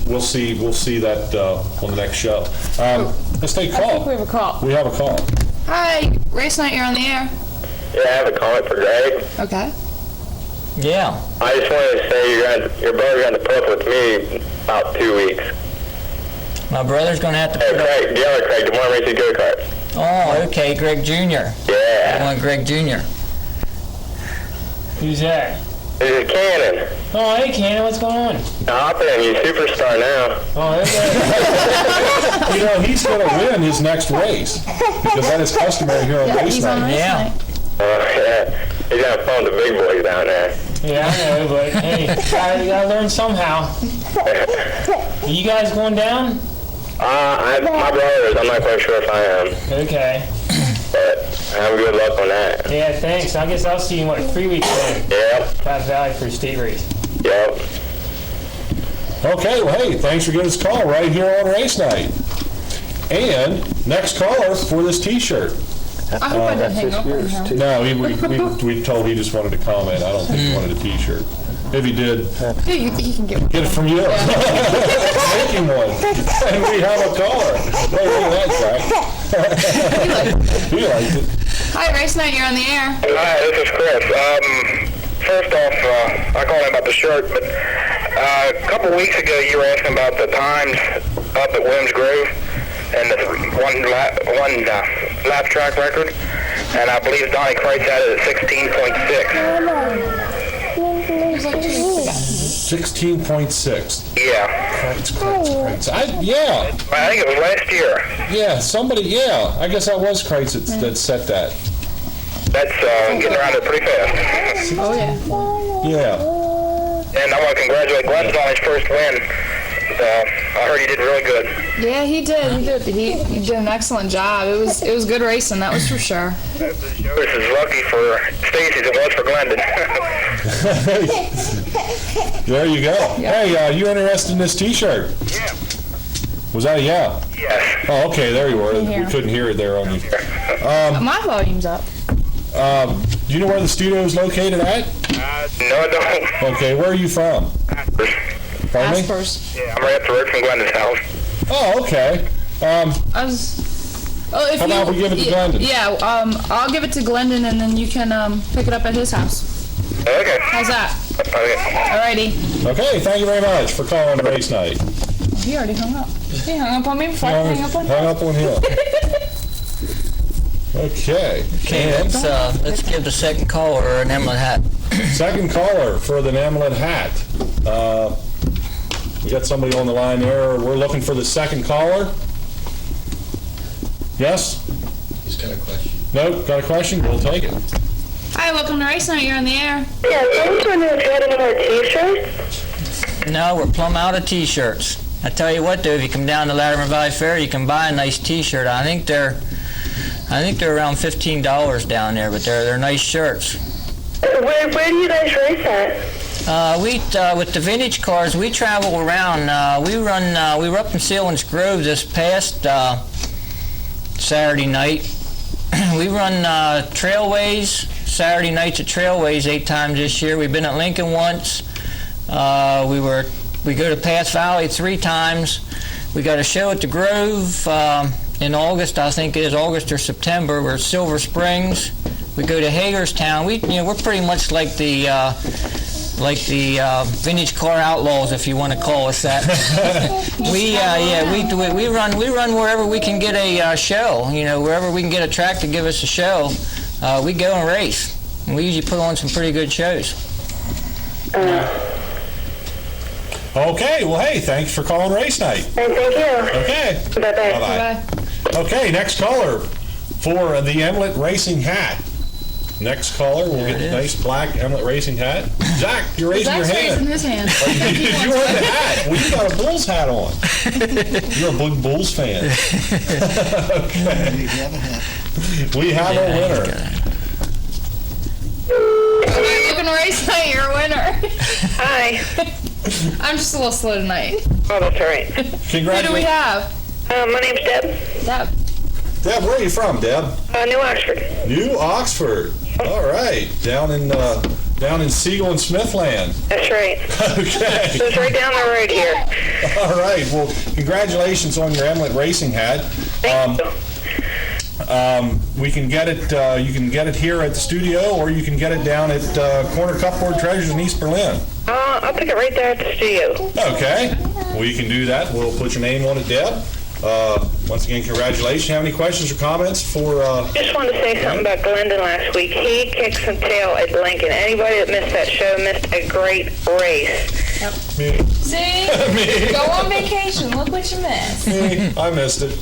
We'll see that on the next show. Let's take a call. I think we have a call. We have a call. Hi, Race Night. You're on the air. Yeah, I have a comment for Greg. Okay. Yeah. I just wanted to say your brother's going to put up with me about 2 weeks. My brother's going to have to Hey, put up... Craig, the other Craig, the one racing go-karts. Oh, okay, Greg Jr. Yeah. I want Greg Jr. Who's that? This is Cannon. Oh, hey, Cannon, what's going on? Hop in, you're a superstar now. Oh, okay. He's going to win his next race because that is customary here on race He's on night. Race Yeah. Night. Yeah. He's going to phone the big boys down there. Yeah, I know, but hey, you gotta learn somehow. Are you guys going down? My brother is. I'm not quite sure if I am. Okay. But have good luck on that. Yeah, thanks. I guess I'll see you in, 3 weeks then? Yep. Pat Valley for a state race. Yep. Okay, well, hey, thanks for giving us a call right here on race night. And next caller for this T-shirt. I hope I didn't hang up on him. No, we told he just wanted to comment. I don't think he wanted a T-shirt. If he did, He can get one. get it from you. Make him one. And we have a caller. Hey, look at that, Zach. He likes it. Hi, Race Night, you're on the air. Hi, this is Chris. First off, I called in about the shirt, but a couple weeks ago you were asking about the times up at Williams Grove and the one lap track record, and I believe Donnie Kreitz had it at 16.6. 16.6. Yeah. Kreitz. I think it was last year. Yeah, I guess that was Kreitz that set that. That's getting around it pretty fast. Oh, yeah. Yeah. And I want to congratulate Glenn on his first win. I heard he did really good. Yeah, he did. He did an excellent job. It was good racing, that was for sure. This is lucky for Stacy as it was for Glendon. There you go. Yeah. Hey, you interested in this T-shirt? Yeah. Was that a yeah? Yes. Oh, okay, there you were. Here. We couldn't hear it there on you. My volume's up. Do you know where the studio is located at? No, I don't. Okay, where are you from? Pardon me? Aspers. Yeah, I'm right up the road from Glendon's house. Oh, okay. If How about we give it to Glendon? Yeah, I'll give it to Glendon and then you can pick it up at his house. Okay. How's that? Okay. Alrighty. Okay, thank you very much for calling race night. He already hung up. He hung up on me before I hung up on him. Hung up on him. Okay. Okay, let's give the second caller an Emlet hat. Second caller for the Namlet hat. We got somebody on the line there. We're looking for the second caller. Yes? He's got a question. Nope, got a question? We'll take it. Hi, welcome to Race Night. You're on the air. Yeah, I was wondering if you had any more T-shirts. No, we're plumb out of T-shirts. I tell you what, though, if you come down to Latimer Valley Fair, you can buy a nice T-shirt. I think they're around $15 down there, but they're nice shirts. Where do you guys race at? With the vintage cars, we travel around. We were up in Sealands Grove this past Saturday night. We run Trailways, Saturday nights at Trailways 8 times this year. We've been at Lincoln once. We go to Pass Valley 3 times. We got a show at the Grove in August, I think it is August or September. We're at Silver Springs. We go to Hagerstown. We're pretty much like the vintage car outlaws, if you want to call us that. we run wherever we can get a show. Wherever we can get a track to give us a show, we go and race. And we usually put on some pretty good shows. Okay, well, hey, thanks for calling race night. Thank you. Okay. Bye-bye. Bye-bye. Okay, next caller for the Emlet Racing hat. Next caller will get the nice black Emlet Racing hat. Zach, you're raising your hand. raising his hand. You want the hat? Well, you got a Bulls hat on. You're a big Bulls fan. Okay. We have a winner. Welcome to Race Night. You're a winner. Hi. I'm just a little slow tonight. Oh, that's all right. Who Congratulations. do we have? My name's Deb. Deb. Deb, where are you from, Deb? New Oxford. New Oxford. All right. Down in Siegel and Smithland. That's right. Okay. It's right down the road here. All right. Well, congratulations on your Emlet Racing hat. Thank you. We can get it. You can get it here at the studio, or you can get it down at Corner Cupboard Treasures in East Berlin. I'll pick it right there at the studio. Okay. We can do that. We'll put your name on it, Deb. Once again, congratulations. Have any questions or comments for? Just wanted to say something about Glendon last week. He kicked some tail at Lincoln. Anybody that missed that show missed a great race. Yep. Me. See? Me. Go on vacation. Look what you missed. Me. I missed it.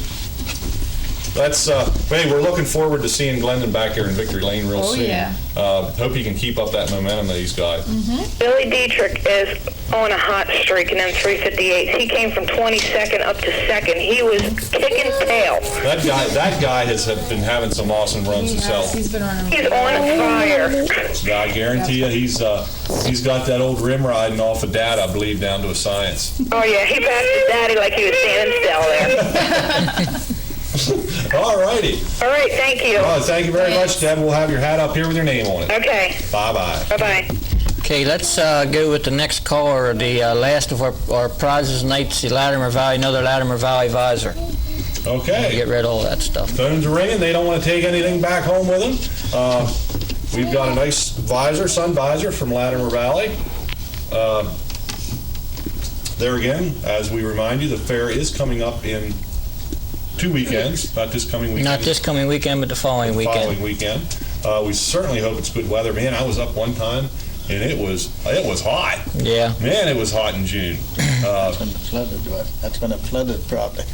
That's hey, we're looking forward to seeing Glendon back here in Victory Lane real soon. Yeah. Hope he can keep up that momentum that he's got. Billy Dietrich is on a hot streak in them 358s. He came from 22nd up to 2nd. He was kicking tail. That guy has been having some awesome runs himself. He's been running. He's on fire. I guarantee you, he's got that old rim riding off of Dad, I believe, down to a science. Oh, yeah, he passed his daddy like he was standing still there. All righty. All right, thank you. Thank you very much, Deb. We'll have your hat up here with your name on it. Okay. Bye-bye. Bye-bye. Okay, let's go with the next caller, the last of our prizes tonight, the Latimer Valley, another Latimer Valley visor. Okay. Get rid of all that stuff. Phones are ringing. They don't want to take anything back home with them. We've got a nice visor, sun visor from Latimer Valley. There again, as we remind you, the fair is coming up in 2 weekends, not this coming weekend. Not this coming weekend, but the following weekend. Following weekend. We certainly hope it's good weather. Man, I was up one time, and it was hot. Yeah. Man, it was hot in June. That's when it flooded. That's when it flooded probably.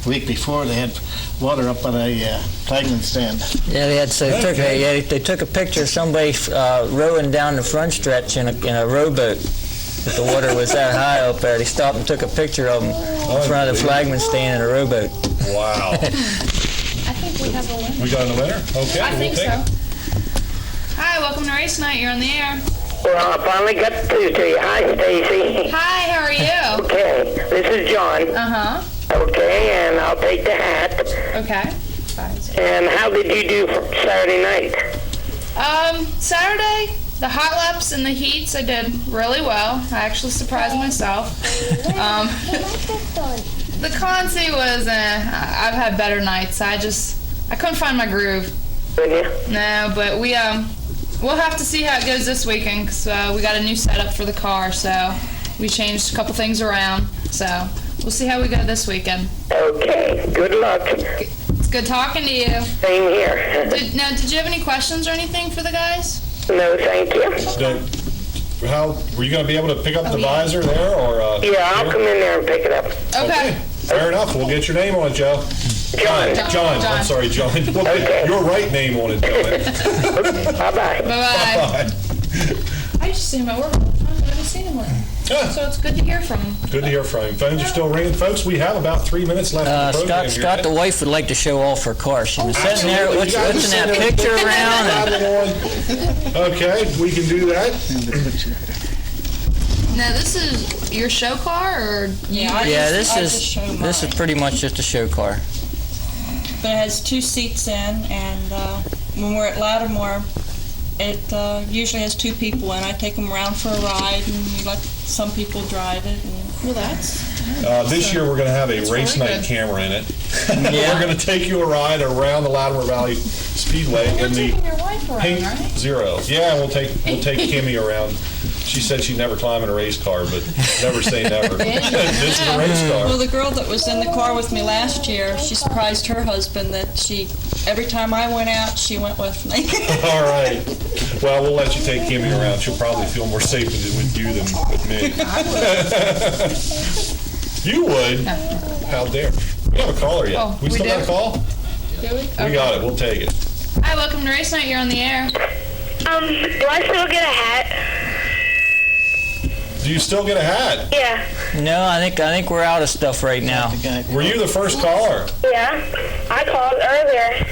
The week before they had water up on a flagman stand. Yeah, they took a picture of somebody rowing down the front stretch in a rowboat. But the water was that high up there. They stopped and took a picture of them in front of the flagman stand in a rowboat. Wow. I think we have a winner. We got a winner? Okay, I think take so. it. Hi, welcome to Race Night. You're on the air. Well, I finally got through to you. Hi, Stacy. Hi, how are you? Okay, this is John. Uh-huh. Okay, and I'll take the hat. Okay. And how did you do for Saturday night? Saturday, the hot laps and the heats, I did really well. I actually surprised myself. The Consi was, I've had better nights. I couldn't find my groove. No, but we'll have to see how it goes this weekend, because we got a new setup for the car, so we changed a couple things around. So we'll see how we go this weekend. Okay, good luck. It's good talking to you. Same here. Did you have any questions or anything for the guys? No, thank you. How were you going to be able to pick up the visor there, or? Yeah, I'll come in there and pick it up. Okay. Fair enough. We'll get your name on it, Joe. John. I'm sorry, John. We'll get your right name on it, John. Bye-bye. Bye-bye. I used to see him at work all the time, but I haven't seen him lately. So it's good to hear from him. Good to hear from him. Phones are still ringing. Folks, we have about 3 minutes left in the program. Scott, the wife would like to show off her car. She was sitting there looking that picture around. Okay, we can do that. Now, this is your show car, or? This is pretty much just a show car. But it has 2 seats in, and when we're at Lattimore, it usually has 2 people in. I take them around for a ride, and we let some people drive it. Well, that's... This year we're going to have a race night camera in it. We're going to take you a ride around the Latimer Valley Speedway in the taking your wife around, Pink right? Zero. Yeah, we'll take Kimmy around. She said she'd never climb in a race car, but never say never. This is a race car. Well, the girl that was in the car with me last year, she surprised her husband that every time I went out, she went with me. All right. Well, we'll let you take Kimmy around. She'll probably feel more safe with you than with me. You would? How dare. We have a caller yet. Oh, we still got a call? Do we? We got it. We'll take it. Hi, welcome to Race Night. You're on the air. Do I still get a hat? Do you still get a hat? Yeah. No, I think we're out of stuff right now. Were you the first caller? Yeah. I called earlier.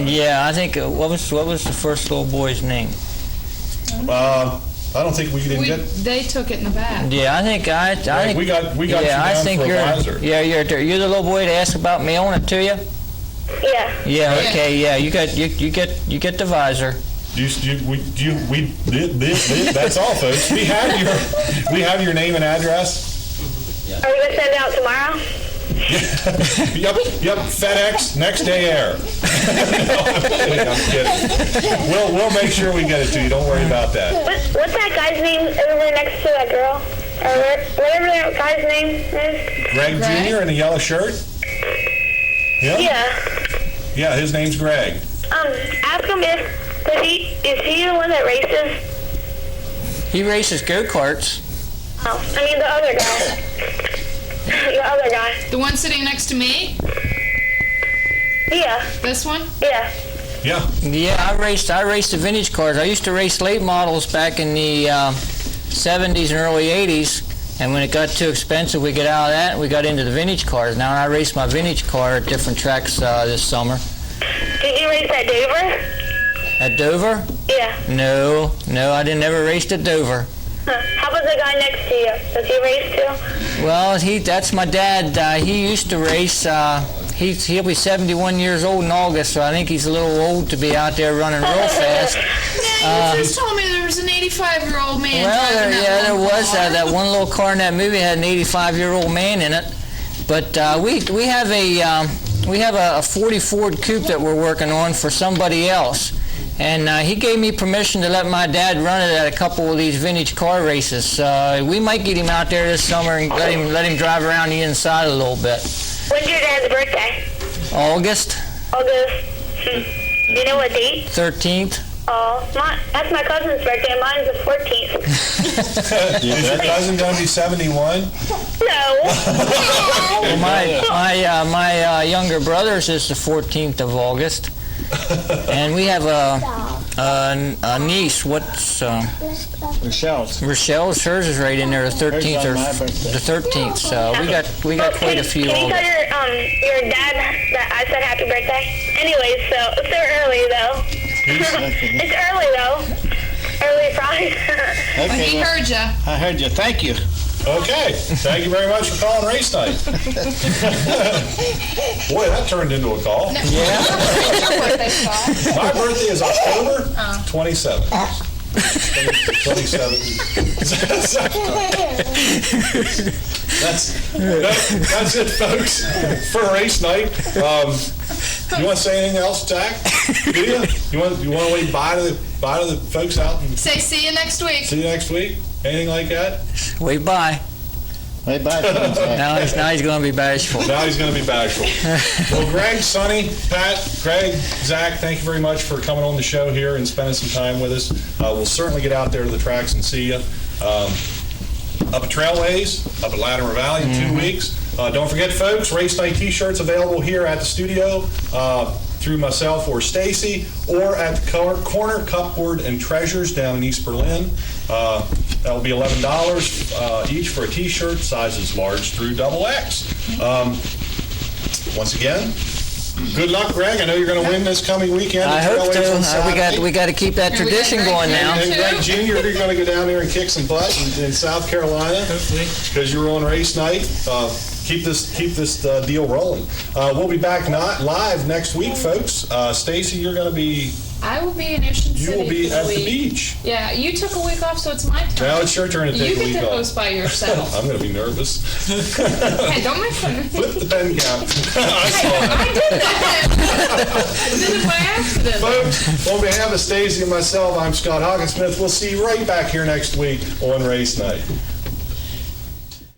Yeah, I think what was the first little boy's name? I don't think we didn't get. They took it in the back. Yeah, I think we got you down for a visor. Yeah, you're the little boy to ask about mailing it to you. Yeah. Yeah. Okay. Yeah, you get the visor. That's all, folks. We have your name and address. Are we gonna send it out tomorrow? Yep. FedEx next day air. No, I'm kidding. We'll make sure we get it to you. Don't worry about that. What's that guy's name over next to that girl? Or whatever that guy's name is? Greg Jr. in a yellow shirt. Yeah. Yeah, his name's Greg. Ask him is he the one that races? He races go-karts. Oh, I mean the other guy. The other guy. The one sitting next to me? Yeah. This one? Yeah. Yeah. Yeah, I raced the vintage cars. I used to race late models back in the 70s and early 80s. And when it got too expensive, we got out of that and we got into the vintage cars. Now I race my vintage car at different tracks this summer. Did you race at Dover? At Dover? Yeah. No, I didn't ever race at Dover. How about the guy next to you? Does he race too? Well, that's my dad. He used to race. He'll be 71 years old in August, so I think he's a little old to be out there running real fast. Yeah, you just told me there was an 85-year-old man driving There one was car. that one little car in that movie had an 85-year-old man in it. But we have a 40 Ford Coupe that we're working on for somebody else. And he gave me permission to let my dad run it at a couple of these vintage car races. We might get him out there this summer and let him drive around the inside a little bit. When's your dad's birthday? August August. Do you know what date? 13th. Oh, that's my cousin's birthday. Mine's the 14th. Is your cousin going to be 71? No. Well, my younger brother's is the 14th of August. And we have a niece. What's Michelle's. Rochelle's? Hers is right in there, the 13th or the 13th. So we got quite a few. Can you tell your dad that I said happy birthday? Anyways, so it's so early though. It's early though. Early Friday. But he heard ya. I heard you. Thank you. Okay. Thank you very much for calling race night. Boy, that turned into a call. What's your birthday, Scott? My birthday is October 27th. 27th. That's it, folks, for race night. You want to say anything else, Jack? Do you? You want to wave bye to the folks out and Say see you next week. see you next week? Anything like that? Wait, bye. Bye bye. Now he's going to be bashful. Now he's going to be bashful. Well, Greg, Sonny, Pat, Greg, Zach, thank you very much for coming on the show here and spending some time with us. We'll certainly get out there to the tracks and see you. Up at Trailways, up at Latimer Valley in 2 weeks. Don't forget, folks, Race Night T-shirts available here at the studio through myself or Stacy, or at the Corner Cupboard and Treasures down in East Berlin. That will be $11 each for a T-shirt, sizes large through XXX. Once again, good luck, Greg. I know you're going to win this coming weekend. I at hope Trailways on so. Saturday. We got to keep that And we got tradition Greg going now. And Greg Jr., you're going to go down there and kick some butt in South Carolina, because you're on race night. Keep this deal rolling. We'll be back live next week, folks. Stacy, you're going to be. I will be in Ocean City. You will be for at the week. beach. Yeah, you took a week off, so it's my turn. Now it's your turn to take a You week get to off. host by yourself. I'm going to be nervous. Hey, don't make fun of me. Flip the pen cap. I saw I that. did that. I did it by accident. Folks, on behalf of Stacy and myself, I'm Scott Hawkinsmith. We'll see you right back here next week on Race Night.